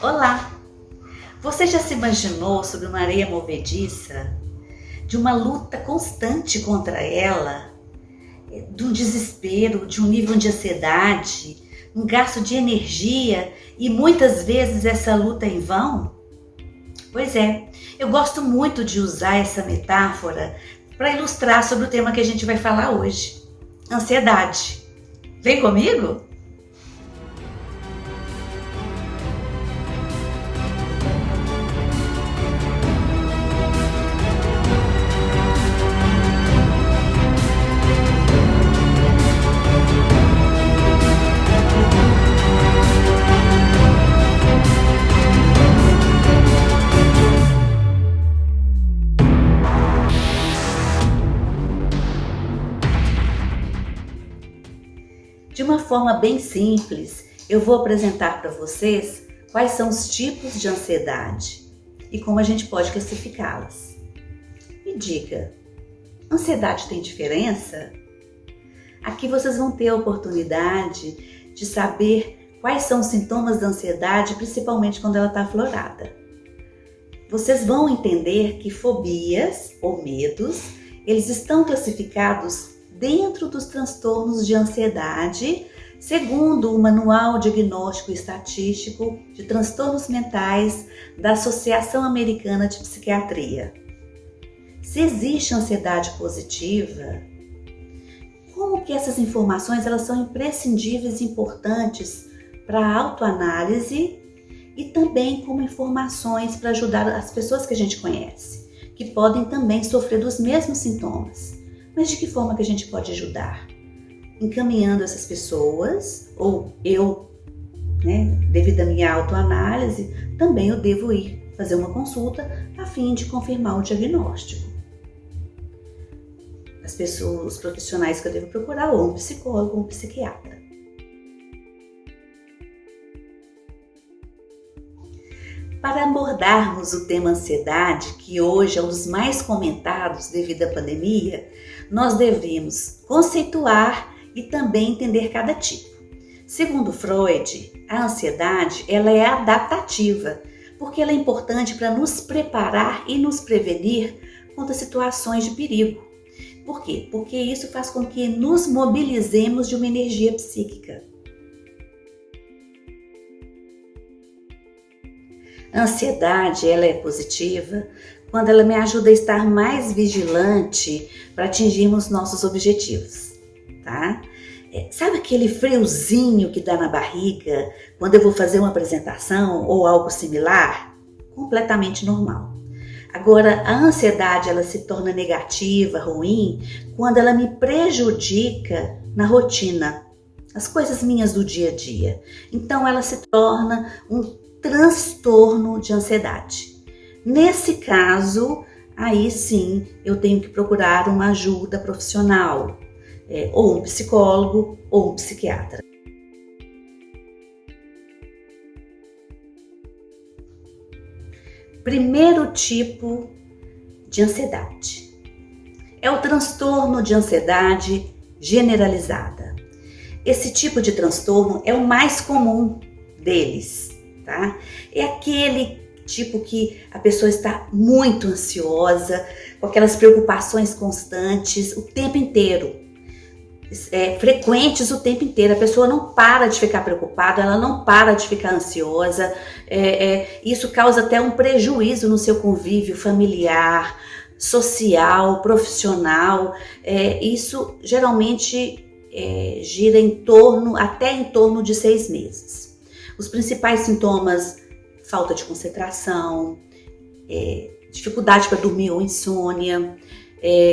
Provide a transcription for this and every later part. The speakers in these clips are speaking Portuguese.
Olá! Você já se imaginou sobre uma areia movediça, de uma luta constante contra ela, de um desespero, de um nível de ansiedade, um gasto de energia e muitas vezes essa luta em vão? Pois é, eu gosto muito de usar essa metáfora para ilustrar sobre o tema que a gente vai falar hoje: ansiedade. Vem comigo? De uma forma bem simples, eu vou apresentar para vocês quais são os tipos de ansiedade e como a gente pode classificá-las. Me diga, ansiedade tem diferença? Aqui vocês vão ter a oportunidade de saber quais são os sintomas da ansiedade, principalmente quando ela está aflorada. Vocês vão entender que fobias ou medos, eles estão classificados dentro dos transtornos de ansiedade, segundo o Manual Diagnóstico e Estatístico de Transtornos Mentais da Associação Americana de Psiquiatria. Se existe ansiedade positiva, como que essas informações elas são imprescindíveis e importantes para a autoanálise e também como informações para ajudar as pessoas que a gente conhece, que podem também sofrer dos mesmos sintomas. Mas de que forma que a gente pode ajudar? Encaminhando essas pessoas, ou eu, devido à minha autoanálise, também eu devo ir fazer uma consulta a fim de confirmar o diagnóstico. As pessoas, os profissionais que eu devo procurar, ou um psicólogo ou um psiquiatra. Para abordarmos o tema ansiedade, que hoje é um dos mais comentados devido à pandemia, nós devemos conceituar e também entender cada tipo. Segundo Freud, a ansiedade ela é adaptativa, porque ela é importante para nos preparar e nos prevenir contra situações de perigo. Por quê? Porque isso faz com que nos mobilizemos de uma energia psíquica. A ansiedade ela é positiva quando ela me ajuda a estar mais vigilante para atingirmos nossos objetivos, tá? Sabe aquele friozinho que dá na barriga quando eu vou fazer uma apresentação ou algo similar? Completamente normal. Agora, a ansiedade ela se torna negativa, ruim, quando ela me prejudica na rotina, as coisas minhas do dia a dia. Então, ela se torna um transtorno de ansiedade. Nesse caso, aí sim eu tenho que procurar uma ajuda profissional, ou um psicólogo ou um psiquiatra. Primeiro tipo de ansiedade é o transtorno de ansiedade generalizada. Esse tipo de transtorno é o mais comum deles. Tá? É aquele tipo que a pessoa está muito ansiosa, com aquelas preocupações constantes o tempo inteiro, frequentes o tempo inteiro. A pessoa não para de ficar preocupada, ela não para de ficar ansiosa. Isso causa até um prejuízo no seu convívio familiar, social, profissional. Isso geralmente gira até em torno de 6 meses. Os principais sintomas: falta de concentração, dificuldade para dormir ou insônia,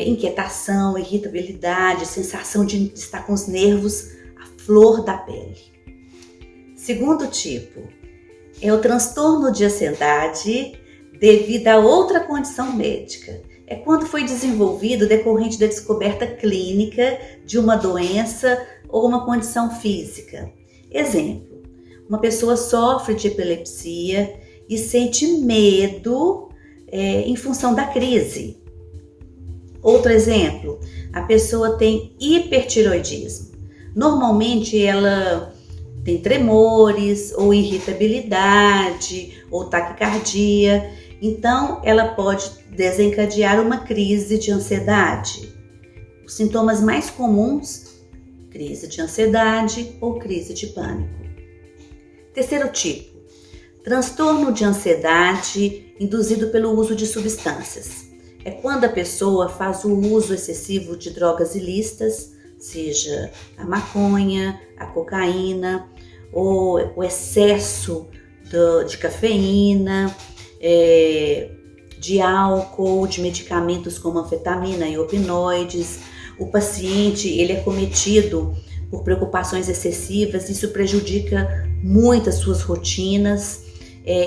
inquietação, irritabilidade, sensação de estar com os nervos à flor da pele. Segundo tipo é o transtorno de ansiedade devido a outra condição médica. É quando foi desenvolvido decorrente da descoberta clínica de uma doença ou uma condição física. Exemplo: uma pessoa sofre de epilepsia e sente medo em função da crise. Outro exemplo: a pessoa tem hipertireoidismo. Normalmente ela tem tremores, ou irritabilidade, ou taquicardia. Então, ela pode desencadear uma crise de ansiedade. Os sintomas mais comuns: crise de ansiedade ou crise de pânico. Terceiro tipo: transtorno de ansiedade induzido pelo uso de substâncias. É quando a pessoa faz o uso excessivo de drogas ilícitas, seja a maconha, a cocaína, ou o excesso de cafeína, de álcool, de medicamentos como anfetamina e opioides. O paciente ele é cometido por preocupações excessivas, isso prejudica muito as suas rotinas,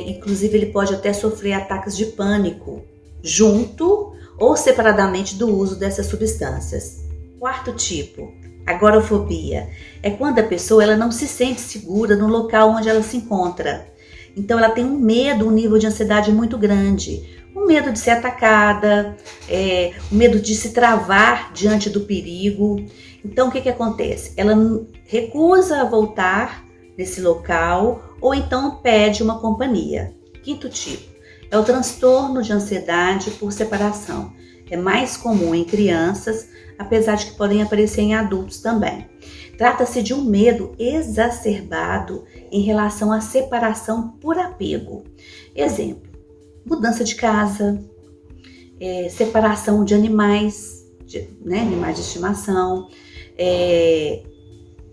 inclusive ele pode até sofrer ataques de pânico, junto ou separadamente do uso dessas substâncias. Quarto tipo: agorafobia. É quando a pessoa ela não se sente segura no local onde ela se encontra. Então ela tem um nível de ansiedade muito grande. O medo de ser atacada, o medo de se travar diante do perigo. Então o que acontece? Ela recusa voltar nesse local ou então pede uma companhia. Quinto tipo: é o transtorno de ansiedade por separação. É mais comum em crianças, apesar de que podem aparecer em adultos também. Trata-se de um medo exacerbado em relação à separação por apego. Exemplo: mudança de casa, separação de animais, animais de estimação,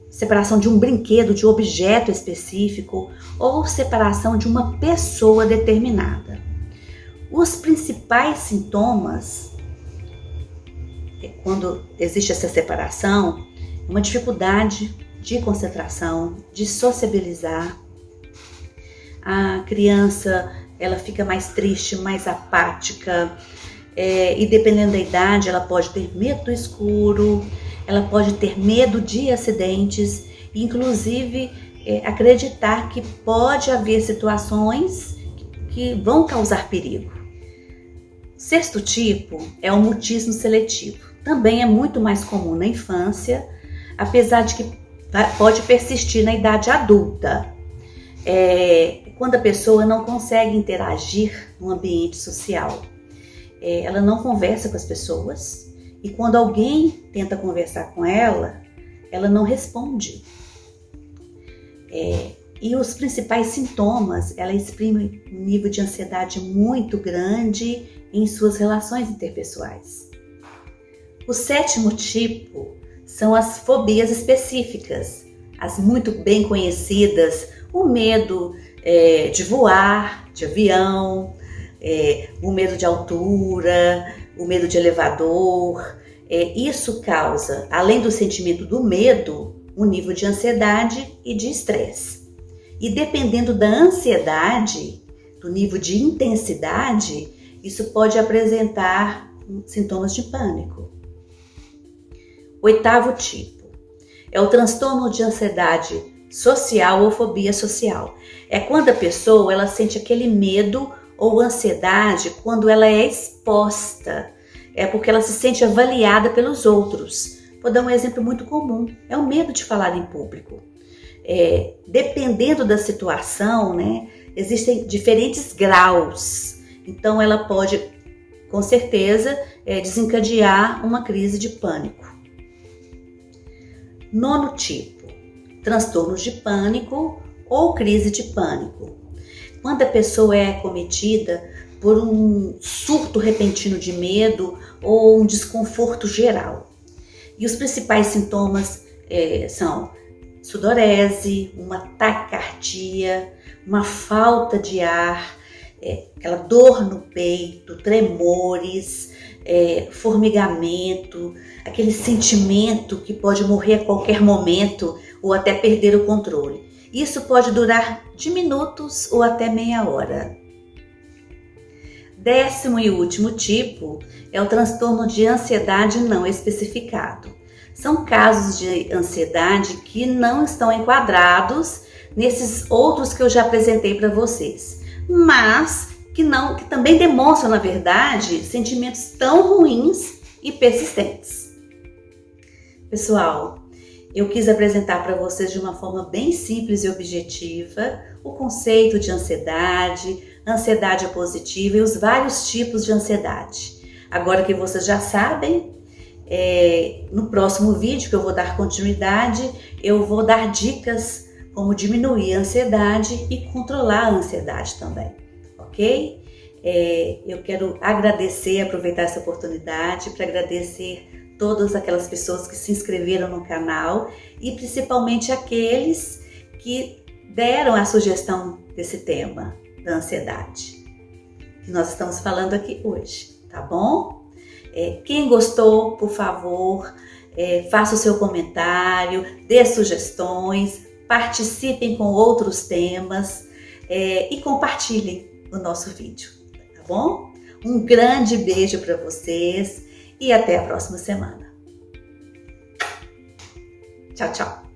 separação de um brinquedo, de um objeto específico, ou separação de uma pessoa determinada. Os principais sintomas, quando existe essa separação, uma dificuldade de concentração, de sociabilizar. A criança ela fica mais triste, mais apática, e dependendo da idade ela pode ter medo do escuro, ela pode ter medo de acidentes, inclusive acreditar que pode haver situações que vão causar perigo. Sexto tipo é o mutismo seletivo. Também é muito mais comum na infância, apesar de que pode persistir na idade adulta. Quando a pessoa não consegue interagir no ambiente social. Ela não conversa com as pessoas e quando alguém tenta conversar com ela, ela não responde. E os principais sintomas, ela exprime um nível de ansiedade muito grande em suas relações interpessoais. O sétimo tipo são as fobias específicas, as muito bem conhecidas, o medo de voar, de avião, o medo de altura, o medo de elevador. Isso causa, além do sentimento do medo, um nível de ansiedade e de estresse. E dependendo da ansiedade, do nível de intensidade, isso pode apresentar sintomas de pânico. Oitavo tipo é o transtorno de ansiedade social ou fobia social. É quando a pessoa ela sente aquele medo ou ansiedade quando ela é exposta. É porque ela se sente avaliada pelos outros. Vou dar um exemplo muito comum. É o medo de falar em público. Dependendo da situação, existem diferentes graus. Então ela pode, com certeza, desencadear uma crise de pânico. Nono tipo, transtornos de pânico ou crise de pânico. Quando a pessoa é acometida por um surto repentino de medo ou um desconforto geral. E os principais sintomas são sudorese, uma taquicardia, uma falta de ar, aquela dor no peito, tremores, formigamento, aquele sentimento que pode morrer a qualquer momento ou até perder o controle. Isso pode durar de minutos ou até meia hora. Décimo e último tipo é o transtorno de ansiedade não especificado. São casos de ansiedade que não estão enquadrados nesses outros que eu já apresentei para vocês, mas que também demonstram, na verdade, sentimentos tão ruins e persistentes. Pessoal, eu quis apresentar para vocês de uma forma bem simples e objetiva o conceito de ansiedade, ansiedade positiva e os vários tipos de ansiedade. Agora que vocês já sabem, no próximo vídeo que eu vou dar continuidade, eu vou dar dicas como diminuir a ansiedade e controlar a ansiedade também, ok? Eu quero aproveitar essa oportunidade para agradecer todas aquelas pessoas que se inscreveram no canal e principalmente aqueles que deram a sugestão desse tema da ansiedade que nós estamos falando aqui hoje, tá bom? Quem gostou, por favor, faça o seu comentário, dê sugestões, participem com outros temas e compartilhem o nosso vídeo, tá bom? Um grande beijo para vocês e até a próxima semana. Tchau, tchau!